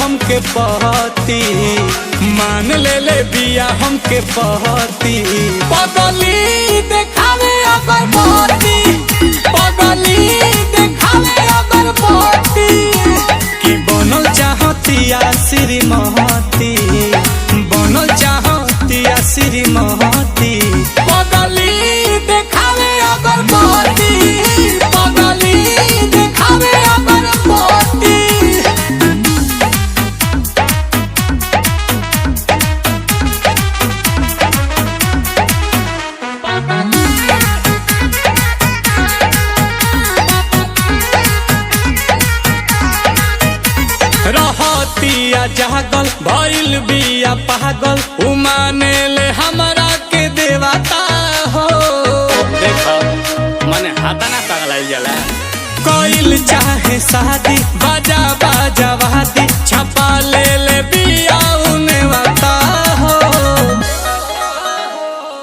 हमके पहती, मान ले बिया हमके पहती। पगली देखावे अगर पहती, पगली देखावे अगर पहती। कि बनल चाहतिया श्रीमती, बनल चाहतिया श्रीमती। पगली देखावे अगर पहती, पगली देखावे अगर पहती। रहतिया जागल भइल बिया पागल, उमाने ले हमरा के देवता हो। देखो मने हाथा ना पगलाइल जाला। कोइल चाहे शादी बाजा बाजा वादी, छपा ले बिया उने वाता हो।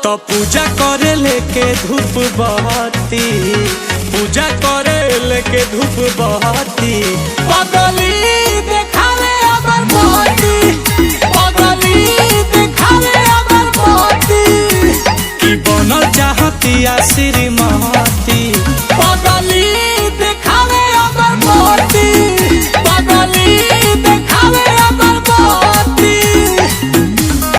तो पूजा करे लेके धूप बहती, पूजा करे लेके धूप बहती। पगली देखावे अगर पहती, पगली देखावे अगर पहती। कि बनल चाहतिया श्रीमती।